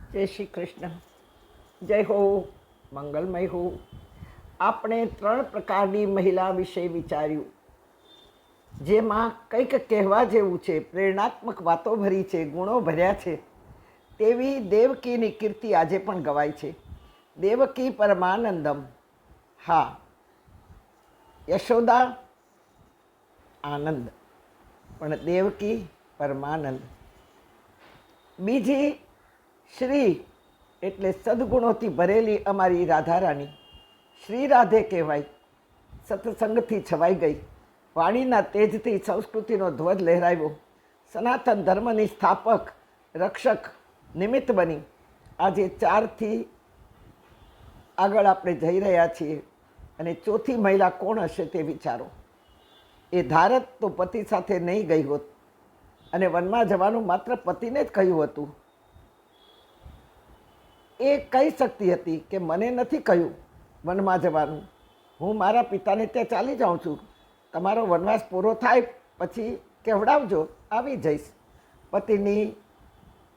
જય શ્રી કૃષ્ણ. જય હો, મંગલમય હો. આપણે 3 પ્રકારની મહિલા વિશે વિચાર્યું, જેમાં કંઈક કહેવા જેવું છે, પ્રેરણાત્મક વાતો ભરી છે, ગુણો ભર્યા છે. તેવી દેવકીની કીર્તિ આજે પણ ગવાય છે. દેવકી પરમાનંદમ. હા, યશોદા આનંદ, પણ દેવકી પરમાનંદ. બીજી શ્રી એટલે સદગુણોથી ભરેલી અમારી રાધારાણી, શ્રી રાધે કહેવાય. સત્સંગથી છવાઈ ગઈ, વાણીના તેજથી સંસ્કૃતિનો ધ્વજ લહેરાવ્યો, સનાતન ધર્મની સ્થાપક, રક્ષક, નિમિત્ત બની. આજે 4થી આગળ આપણે જઈ રહ્યા છીએ, અને ચોથી મહિલા કોણ હશે તે વિચારો. એ ધારત તો પતિ સાથે નહીં ગઈ હોત, અને વનમાં જવાનું માત્ર પતિને જ કહ્યું હતું. એ કહી શકતી હતી કે મને નથી કહ્યું વનમાં જવાનું, હું મારા પિતાને ત્યાં ચાલી જાઉં છું, તમારો વનવાસ પૂરો થાય પછી કહેવડાવજો, આવી જઈશ. પતિની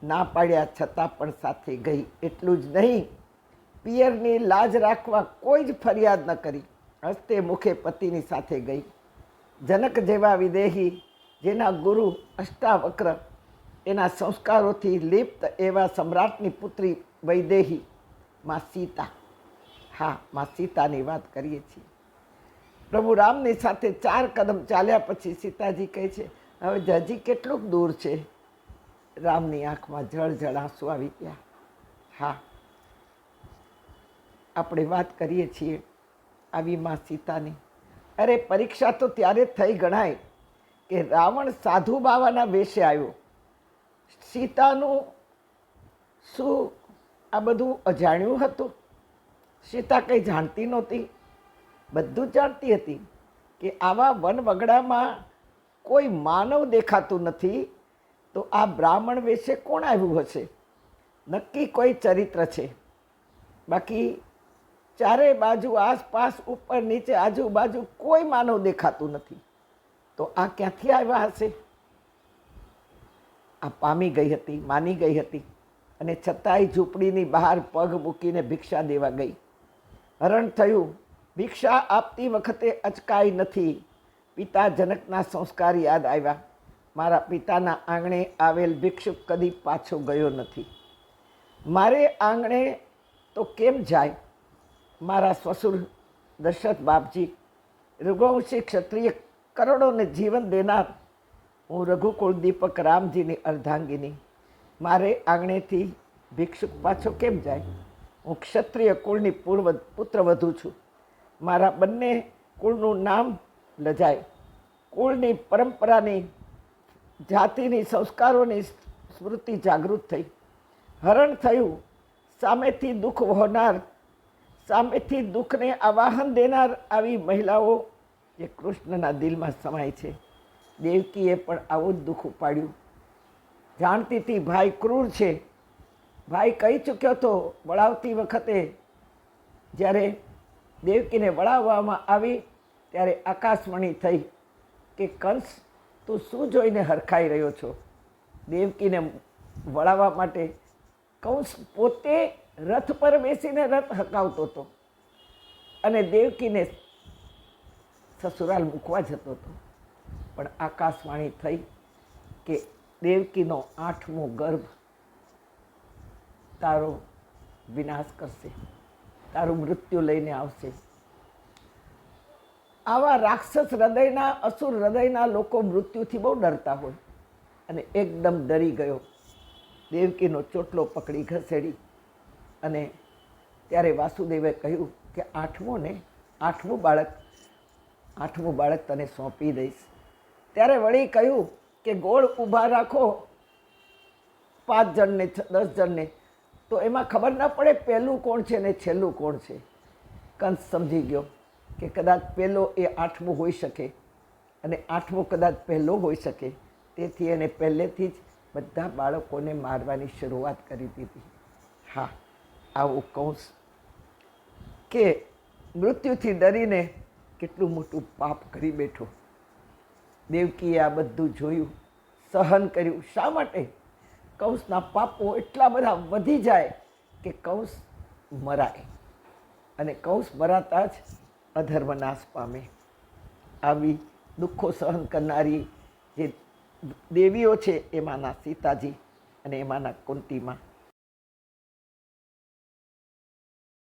ના પાડ્યા છતાં પણ સાથે ગઈ. એટલું જ નહીં, પિયરની લાજ રાખવા કોઈ જ ફરિયાદ ન કરી, હસ્તે મુખે પતિની સાથે ગઈ. જનક જેવા વિદેહી, જેના ગુરુ અષ્ટાવક્ર, એના સંસ્કારોથી લિપ્ત એવા સમ્રાટની પુત્રી વૈદેહી, માં સીતા. હા, માં સીતાની વાત કરીએ છીએ. પ્રભુ રામની સાથે 4 કદમ ચાલ્યા પછી સીતાજી કહે છે, હવે હજી કેટલુંક દૂર છે. રામની આંખમાં જળ આંસુ આવી ગયા. હા, આપણે વાત કરીએ છીએ આવી માં સીતાની. અરે, પરીક્ષા તો ત્યારે થઈ ગણાય કે રાવણ સાધુ બાવાના વેશે આવ્યો. સીતાનું શું આ બધું અજાણ્યું હતું? સીતા કંઈ જાણતી નહોતી, બધું જ જાણતી હતી કે આવા વન વગડામાં કોઈ માનવ દેખાતું નથી, તો આ બ્રાહ્મણ વેશે કોણ આવ્યું હશે? નક્કી કોઈ ચરિત્ર છે. બાકી ચારે બાજુ, આસપાસ, ઉપર નીચે, આજુબાજુ કોઈ માનવ દેખાતું નથી, તો આ ક્યાંથી આવ્યા હશે? આ પામી ગઈ હતી, માની ગઈ હતી, અને છતાંય ઝૂંપડીની બહાર પગ મૂકીને ભિક્ષા દેવા ગઈ. હરણ થયું. ભિક્ષા આપતી વખતે અચકાઈ નથી. પિતા જનકના સંસ્કાર યાદ આવ્યા. મારા પિતાના આંગણે આવેલ ભિક્ષુક કદી પાછો ગયો નથી, મારે આંગણે તો કેમ જાય? મારા સસુર દશરથ બાપજી, રઘુવંશી ક્ષત્રિય, કરોડોને જીવન દેનાર, હું રઘુકુળ દીપક રામજીની અર્ધાંગીની, મારે આંગણેથી ભિક્ષુક પાછો કેમ જાય? હું ક્ષત્રિય કુળની પુત્રવધુ છું. મારા બંને કુળનું નામ લજાય, કુળની પરંપરાની, જાતિની, સંસ્કારોની સ્મૃતિ જાગૃત થઈ. હરણ થયું. સામેથી દુઃખ વહોનાર, સામેથી દુઃખને આવાહન દેનાર આવી મહિલાઓ જે કૃષ્ણના દિલમાં સમાય છે. દેવકીએ પણ આવું જ દુઃખ ઉપાડ્યું. જાણતી હતી ભાઈ ક્રૂર છે. ભાઈ કહી ચૂક્યો હતો વળાવતી વખતે. જ્યારે દેવકીને વળાવવામાં આવી ત્યારે આકાશવાણી થઈ કે કંસ, તું શું જોઈને હરખાઈ રહ્યો છો? દેવકીને વળાવવા માટે કંસ પોતે રથ પર બેસીને રથ હકાવતો હતો, અને દેવકીને સસુરાલ મૂકવા જતો હતો. પણ આકાશવાણી થઈ કે દેવકીનો 8મો ગર્ભ તારો વિનાશ કરશે, તારું મૃત્યુ લઈને આવશે. આવા રાક્ષસ હૃદયના, અસુર હૃદયના લોકો મૃત્યુથી બહુ ડરતા હોય, અને એકદમ ડરી ગયો. દેવકીનો ચોટલો પકડી ઘસેડી, અને ત્યારે વાસુદેવે કહ્યું કે 8મો ને, 8મું બાળક તને સોંપી દઈશ. ત્યારે વળી કહ્યું કે ગોળ ઊભા રાખો 5 જણને, 10 જણને, તો એમાં ખબર ન પડે પહેલું કોણ છે ને છેલ્લું કોણ છે. કંસ સમજી ગયો કે કદાચ પહેલો એ 8મું હોઈ શકે, અને 8મું કદાચ પહેલો હોઈ શકે. તેથી એને પહેલેથી જ બધા બાળકોને મારવાની શરૂઆત કરી દીધી. હા, આવું કંસ કે મૃત્યુથી ડરીને કેટલું મોટું પાપ કરી બેઠો. દેવકીએ આ બધું જોયું, સહન કર્યું. શા માટે? કંસના પાપો એટલા બધા વધી જાય કે કંસ મરાય, અને કંસ મરાતા જ અધર્મ નાશ પામે. આવી દુઃખો સહન કરનારી જે દેવીઓ છે એમાંના સીતાજી અને એમાંના કુંતીમાં